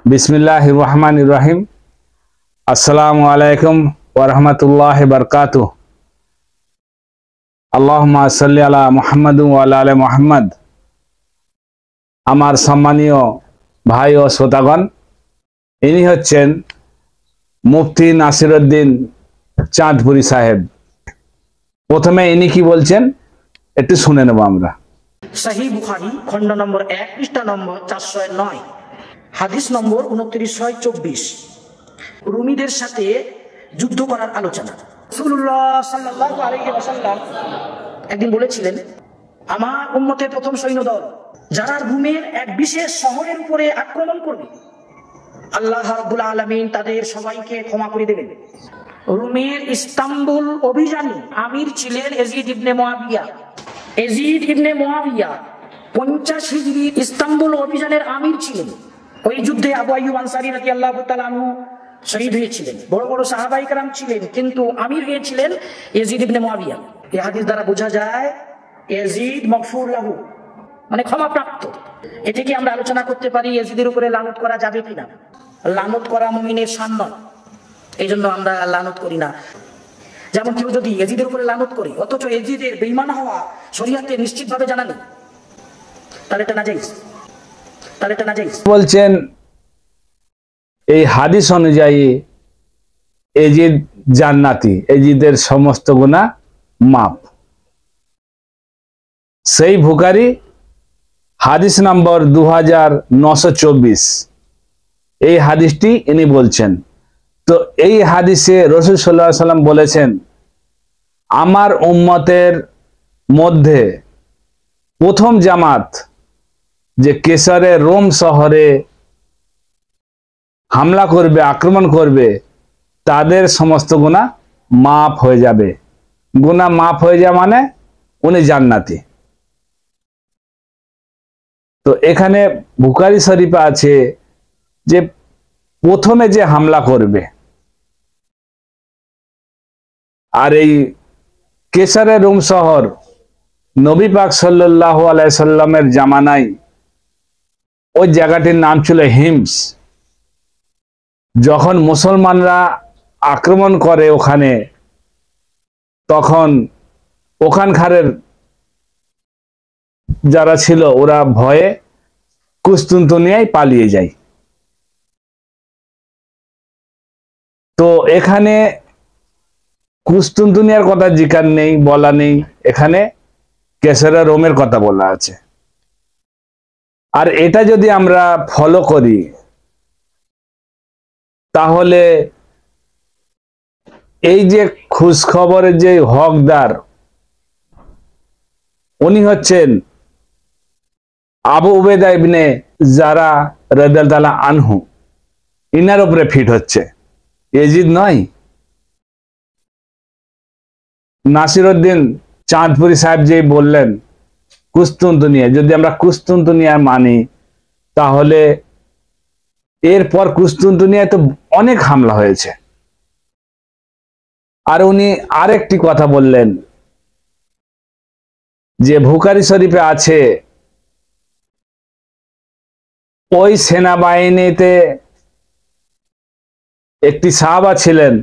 बिस्मिल्लाहिर रहमानिर रहीम। अस्सलामु अलैकुम व रहमतुल्लाहि व बरकातुहू। अल्लाहुम्मा सल्ली अला मुहम्मद व अला आले मुहम्मद। আমার সম্মানীয় ভাই ও শ্রোতাগণ, ইনি হচ্ছেন মুফতি নাসিরউদ্দিন চাঁদপুরি সাহেব। প্রথমে ইনি কি বলছেন একটু শুনে নেব আমরা। সহিহ বুখারী খণ্ড নম্বর 1 পৃষ্ঠা নম্বর 409, হাদিস নম্বর 2924, রুমিদের সাথে যুদ্ধ করার আলোচনা। রাসূলুল্লাহ সাল্লাল্লাহু আলাইহি ওয়াসাল্লাম একদিন বলেছিলেন, আমার উম্মতের প্রথম সৈন্যদল যারা রুমের এক বিশেষ শহরের উপরে আক্রমণ করবে, আল্লাহ রাব্বুল আলামিন তাদের সবাইকে ক্ষমা করে দেবেন। রুমের ইস্তাম্বুল অভিযানে আমির ছিলেন ইয়াজিদ ইবনে মুআবিয়া। ইয়াজিদ ইবনে মুআবিয়া 50 হিজরি ইস্তাম্বুল অভিযানের আমির ছিলেন। ওই যুদ্ধে আবু আইয়ুব আনসারী রাদিয়াল্লাহু তাআলা আনহু শহীদ হয়েছিলেন। বড় বড় সাহাবায়ে কেরাম ছিলেন, কিন্তু আমির হয়েছিলেন ইয়াজিদ ইবনে মুআবিয়া। এই হাদিস দ্বারা বোঝা যায় ইয়াজিদ মাগফুর লাহু, মানে ক্ষমাপ্রাপ্ত। এ থেকে আমরা আলোচনা করতে পারি ইয়াজিদের উপরে লানত করা যাবে কিনা। লানত করা মুমিনের শান নয়, এই জন্য আমরা লানত করি না। যেমন কেউ যদি ইয়াজিদের উপরে লানত করে অথচ ইয়াজিদের বেঈমান হওয়া শরীয়তে নিশ্চিতভাবে জানা নেই, তাহলে এটা নাজায়েজ। বলছেন এই হাদিস অনুযায়ী ইয়াজিদ জান্নাতি, ইয়াজিদের সমস্ত গুনাহ মাফ। সেই বুখারী হাদিস নম্বর 2924, এই হাদিসটি ইনি বলছেন। তো এই হাদিসে রাসূল সাল্লাল্লাহু আলাইহি ওয়াসাল্লাম বলেছেন, আমার উম্মতের মধ্যে প্রথম জামাত যে কেসরে রোম শহরে হামলা করবে, আক্রমণ করবে, তাদের সমস্ত গুনাহ মাফ হয়ে যাবে। গুনাহ মাফ হয়ে যায় মানে উনি জান্নাতি। তো এখানে বুখারী শরীফে আছে যে প্রথমে যে হামলা করবে, আর এই কেসারে রোম শহর নবী পাক সাল্লাল্লাহু আলাইহি সাল্লামের জামানায় ওই জায়গাটির নাম ছিল হিমস। যখন মুসলমানরা আক্রমণ করে ওখানে, তখন ওখানকারের যারা ছিল ওরা ভয়ে কুস্তুনতুনিয়ায় পালিয়ে যায়। তো এখানে কুস্তুনতুনিয়ার কথা জিকার নেই, বলা নেই, এখানে কেসরা রোমের কথা বলা আছে। আর এটা যদি আমরা ফলো করি তাহলে এই যে খোঁজখবরের যে হকদার উনি হচ্ছেন আবু উবাইদা ইবনে জারাহ রাদিয়াল্লাহু তাআলা আনহু, ইনার উপরে ফিট হচ্ছে, ইয়াজিদ নয়। নাসিরউদ্দিন চাঁদপুরি সাহেব যে বললেন কুস্তুনতুনিয়া, যদি আমরা কুস্তুনতুনিয়া মানি তাহলে এরপর কুস্তুনতুনিয়ায় তো অনেক হামলা হয়েছে। আর উনি আরেকটি কথা বললেন যে বুখারী শরীফে আছে ওই সেনাবাহিনীতে একটি সাহাবা ছিলেন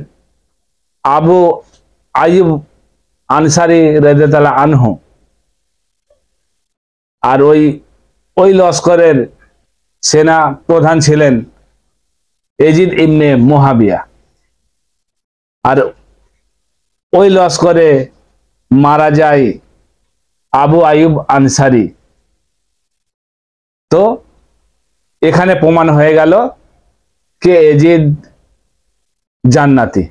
আবু আইয়ুব আনসারী রাদিয়াল্লাহু তাআলা আনহু, আর ওই লস্করের সেনা প্রধান ছিলেন ইয়াজিদ ইবনে মুআবিয়া। আর ওই লস্করে মারা যায় আবু আইয়ুব আনসারী। তো এখানে প্রমাণ হয়ে গেল কে ইয়াজিদ জান্নাতি।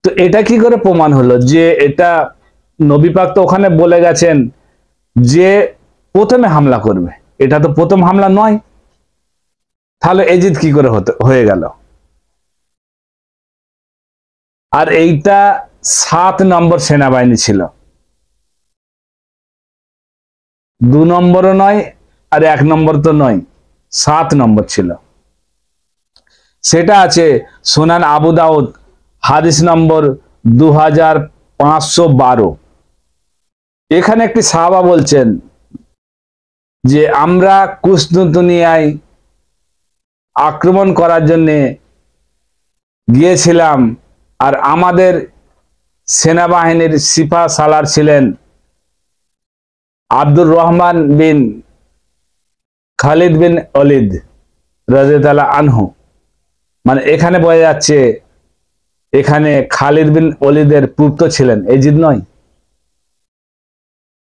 তো এটা কি করে প্রমাণ হলো যে এটা নবী পাক তো ওখানে বলে গেছেন যে প্রথমে হামলা করবে, এটা তো প্রথম হামলা নয়, তাহলে ইয়াজিদ কি করে হয়ে গেল? আর এইটা 7 নম্বর সেনাবাহিনী ছিল, 2 নম্বরও নয় আর 1 নম্বর তো নয়, 7 নম্বর ছিল। সেটা আছে সুনান আবু দাউদ হাদিস নম্বর 2512। এখানে একটি সাহাবা বলছেন যে আমরা কুস্তুনতুনিয়ায় আক্রমণ করার জন্য গিয়েছিলাম, আর আমাদের সেনাবাহিনীর সিপাহ সালার ছিলেন আব্দুর রহমান বিন খালিদ বিন ওয়ালিদ রাদিয়াল্লাহু আনহু। মানে এখানে বোঝা যাচ্ছে এখানে খালিদ বিন ওয়ালিদের পুত্র ছিলেন, এজিদ নয়।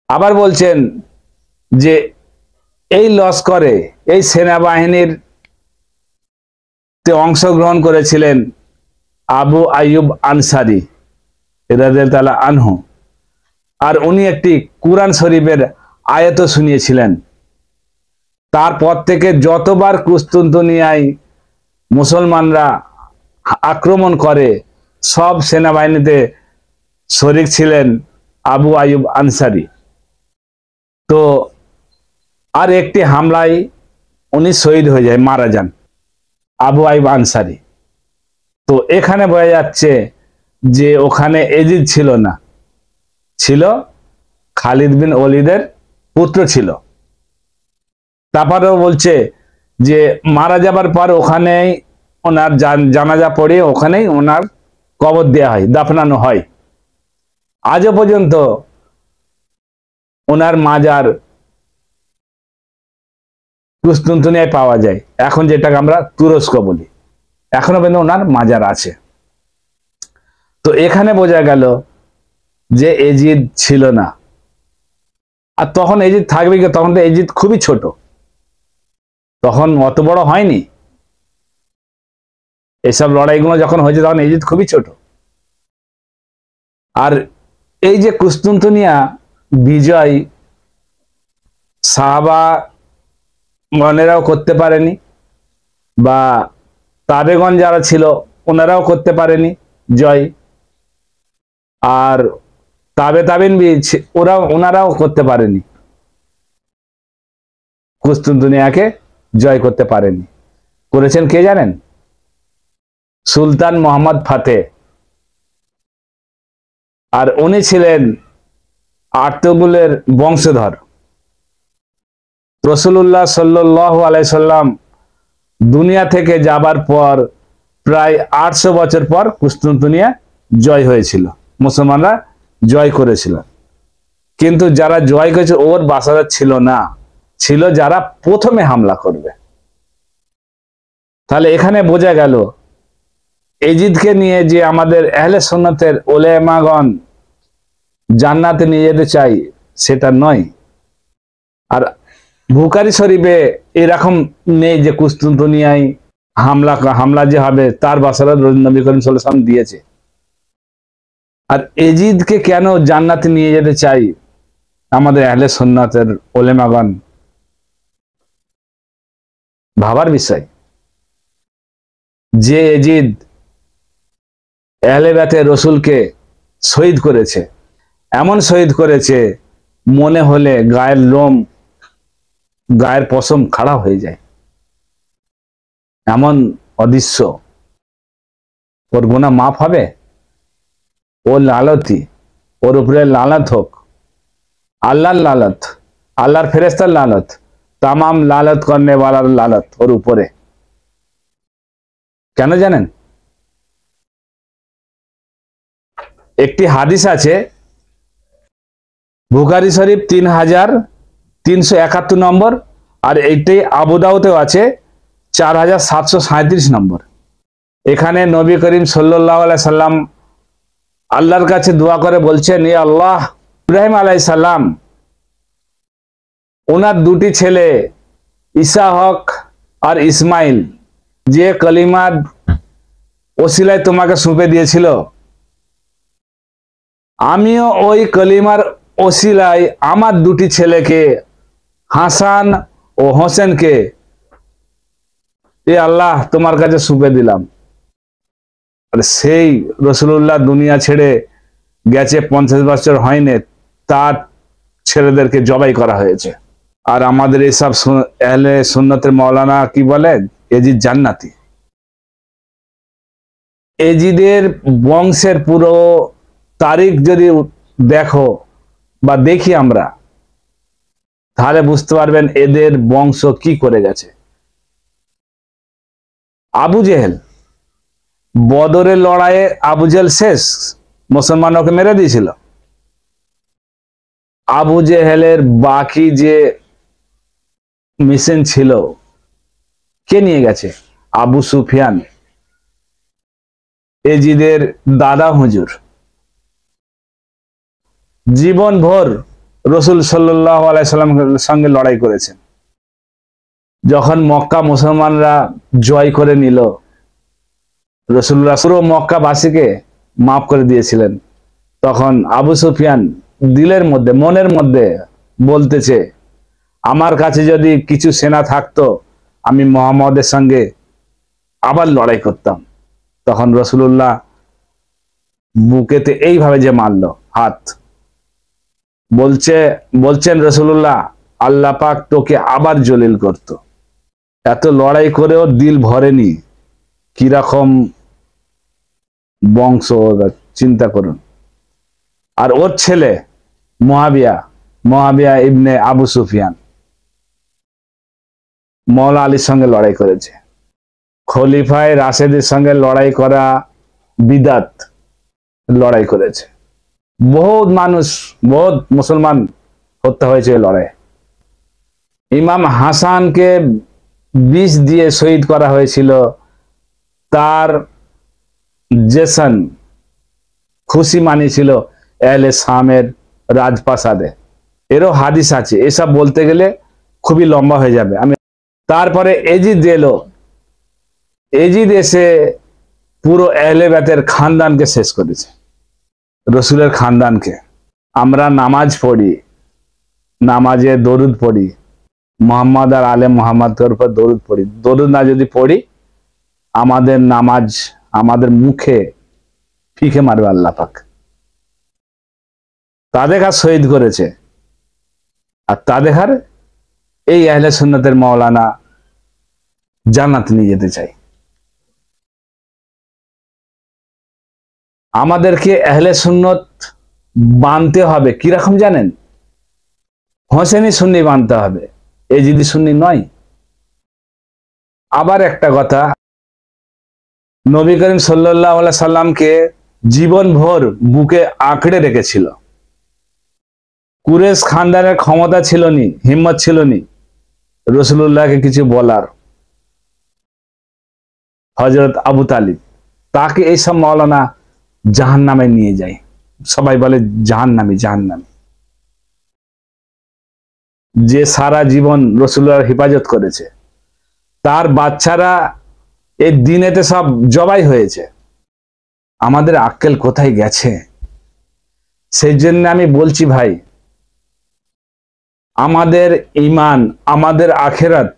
আবার বলছেন যে এই লস্করে, এই সেনাবাহিনীর অংশগ্রহণ করেছিলেন আবু আইয়ুব আনসারী রাদিয়াল্লাহু আনহু, আর উনি একটি কুরআন শরীফের আয়াত শুনিয়েছিলেন। তারপর থেকে যতবার কুস্তুনতুনিয়ায় মুসলমানরা আক্রমণ করে সব সেনাবাহিনীতে শরীক ছিলেন আবু আইয়ুব আনসারী। তো আর একটি হামলায় উনি শহীদ হয়ে যায়, মারা যান, আবু আইয়ুব আনসারী। তো এখানে বোঝা যাচ্ছে যে ওখানে এজিদ ছিল না, ছিল খালিদ বিন ওয়ালিদের পুত্র ছিল। তারপরেও বলছে যে মারা যাবার পর ওখানেই ওনার জানাজা পড়ে ওখানেই ওনার কবর দেওয়া হয়, দাফনানো হয়। আজও পর্যন্ত ওনার মাজার কুস্তুনতুনিয়ায় পাওয়া যায়, এখন যেটাকে আমরা তুরস্ক বলি, এখনো পর্যন্ত ওনার মাজার আছে। তো এখানে বোঝা গেল যে এজিদ ছিল না। আর তখন এজিদ থাকবে কি, তখন তো এজিদ খুবই ছোট, তখন অত বড় হয়নি। এসব লড়াইগুলো যখন হয়েছে তখন এজিদ খুবই ছোট। আর এই যে কুস্তুনতুনিয়া বিজয় সাহাবা গণেরাও করতে পারেনি, বা তাবেগণ যারা ছিল ওনারাও করতে পারেনি জয়, আর তাবেইন ওনারাও করতে পারেনি, কুস্তুনতুনিয়াকে জয় করতে পারেনি। করেছেন কে জানেন? সুলতান মোহাম্মদ ফাতে। আর উনি ছিলেন আর্তুগুলের বংশধর। রাসূলুল্লাহ সাল্লাল্লাহু আলাইহি সাল্লাম দুনিয়া থেকে যাবার পর প্রায় 800 বছর পর কুস্তুনতুনিয়া জয় হয়েছিল, মুসলমানরা জয় করেছিল। কিন্তু যারা জয় করেছে ওর বাসারা ছিল না, ছিল যারা প্রথমে হামলা করবে। তাহলে এখানে বোঝা গেল এজিদকে নিয়ে যে আমাদের আহলে সুন্নাতের উলামাগণ জান্নাতে নিয়ে যেতে চাই, সেটা নয়। আর বুখারী শরীফে এরকম নেই যে কুস্তুনতুনিয়ায় হামলা যে হবে তার বাসারা নবী করিম সাল্লাল্লাহু আলাইহি ওয়াসাল্লাম দিয়েছে। আর এজিদকে কেন জান্নাতে নিয়ে যেতে চাই আমাদের আহলে সুন্নাতের উলামাগণ, ভাবার বিষয়। যে এজিদ আহলে বাইতে রসুলকে শহীদ করেছে, এমন শহীদ করেছে মনে হলে গায়ের লোম, গায়ের পশম খাড়া হয়ে যায়, এমন অদৃশ্য। ওর গুনাহ মাফ হবে? ওর লালতি, ওর উপরে লালত হোক, আল্লাহর লালত, আল্লাহর ফেরেশতার লালত, তামাম লালত করনে ওয়ালার লালত ওর উপরে। কেন জানেন? একটি হাদিস আছে বুখারী শরীফ 3371 নম্বর, আর এইটাই আবু দাউদেও আছে 4737 নম্বর। এখানে নবী করিম সাল্লাল্লাহু আলাইহি সাল্লাম আল্লাহর কাছে দোয়া করে বলছেন, ইয়া আল্লাহ, ইব্রাহিম আলাইহিস সালাম ওনার দুটি ছেলে ইসাহক আর ইসমাইল যে কলিমার ওসিলায় তোমাকে সঁপে দিয়েছিল, আমিও ওই কলিমার ওসিলায় আমার দুটি ছেলেকে হাসান ও হোসেনকে এ আল্লাহ তোমার কাছে সঁপে দিলাম। আর সেই রাসূলুল্লাহ দুনিয়া ছেড়ে গেছে 50 বছর হয়নি, তার ছেলেদেরকে জবাই করা হয়েছে। আর আমাদের এইসব আহলে সুন্নতের মাওলানা কি বলেন? এজিদ জান্নাতি। এজিদের বংশের পুরো তারিখ যদি দেখো বা দেখি আমরা, তাহলে বুঝতে পারবেন এদের বংশ কি করে গেছে। আবু জেহেল, বদরের লড়াইয়ে আবু জেহেল শেষ, মুসলমান ওকে মেরে দিয়েছিল। আবু জেহেলের বাকি যে মিশন ছিল কে নিয়ে গেছে? আবু সুফিয়ান, এজিদের দাদা হুজুর। জীবন ভর রসুল সাল্লাল্লাহু আলাইহি সাল্লামের সঙ্গে লড়াই করেছেন। যখন মক্কা মুসলমানরা জয় করে নিল, রাসূলুল্লাহ পুরো মক্কাবাসীকে মাফ করে দিয়েছিলেন। তখন আবু সুফিয়ান দিলের মধ্যে, মনের মধ্যে বলতেছে, আমার কাছে যদি কিছু সেনা থাকতো আমি মুহাম্মদের সঙ্গে আবার লড়াই করতাম। তখন রাসূলুল্লাহ বুকেতে এইভাবে যে মারলো হাত, বলছেন রাসূলুল্লাহ, আল্লাহ পাক তোকে আবার জলিল করত। এত লড়াই করেও দিল ভরেনি, কিরকম বংশ, চিন্তা করুন। আর ওর ছেলে মুয়াবিয়া ইবনে আবু সুফিয়ান মওলা আলীর সঙ্গে লড়াই করেছে। খলিফায়ে রাশেদের সঙ্গে লড়াই করা বিদাত, লড়াই করেছে। বহুত মানুষ, বহুত মুসলমান হত্যা হয়েছে লড়াই। ইমাম হাসানকে বিষ দিয়ে শহীদ করা হয়েছিল তার জেসন খুশি মানিয়েছিল আহলে শামের রাজপ্রাসাদে। এরও হাদিস আছে, এসব বলতে গেলে খুবই লম্বা হয়ে যাবে। তারপরে এজিদ এলো, এজিদ এসে পুরো আহলে বাইতের খানদানকে শেষ করেছে, রসুলের খানদানকে। আমরা নামাজ পড়ি, নামাজে দরুদ পড়ি, মোহাম্মদ আর আলে মোহাম্মদের উপর দরুদ পড়ি। দরুদ না যদি পড়ি, আমাদের নামাজ আমাদের মুখে ফিকে মারবে আল্লাহ পাক। তাদের কাজ শহীদ করেছে, আর তাদের হার এই আহলে সুন্নতের মাওলানা জান্নাত নিয়ে যেতে চাই। আমাদেরকে আহলে সুন্নত বানতে হবে কিরকম জানেন? হোসেনি সুন্নি বানতে হবে, এজিদি সুন্নি নয়। আবার একটা কথা, নবী করিম সাল্লাল্লাহু আলাইহি সাল্লামকে জীবন ভর বুকে আঁকড়ে রেখেছিল। কুরেশ খানদানের ক্ষমতা ছিল নি, হিম্মত ছিল নি রাসূলুল্লাহকে কিছু বলার। হযরত আবু তালিব, তাকে এইসব মাওলানা জাহান্নামে নিয়ে যায়। সবাই বলে জাহান্নামী। যে সারা জীবন রাসূলুল্লাহর হেফাজত করেছে, তার বাচ্চারা এই দিনেতে সব জবাই হয়েছে। আমাদের আক্কেল কোথায় গেছে? সেই জন্য আমি বলছি ভাই, আমাদের ঈমান, আমাদের আখিরাত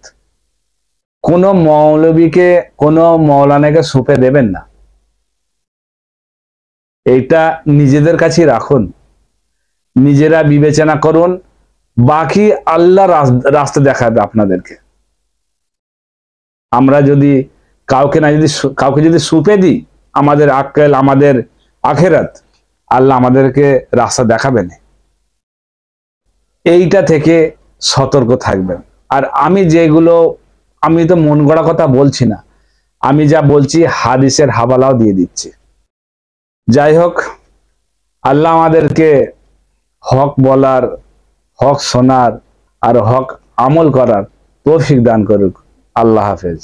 কোনো মৌলবীকে, কোনো মৌলানাকে সঁপে দেবেন না। এইটা নিজেদের কাছে রাখুন, নিজেরা বিবেচনা করুন। বাকি আল্লাহ রাস্তা দেখাবে আপনাদেরকে। আমরা যদি কাউকে যদি সঁপে দিই আমাদের আক্কেল, আমাদের আখিরাত, আল্লাহ আমাদেরকে রাস্তা দেখাবেন। এইটা থেকে সতর্ক থাকবেন। আর আমি তো মন গড়া কথা বলছি না, আমি যা বলছি হাদিসের হাওয়ালাও দিয়ে দিচ্ছি। যাই হোক, আল্লাহ আমাদেরকে হক বলার, হক শোনার আর হক আমল করার তৌফিক দান করুক। আল্লাহ হাফেজ।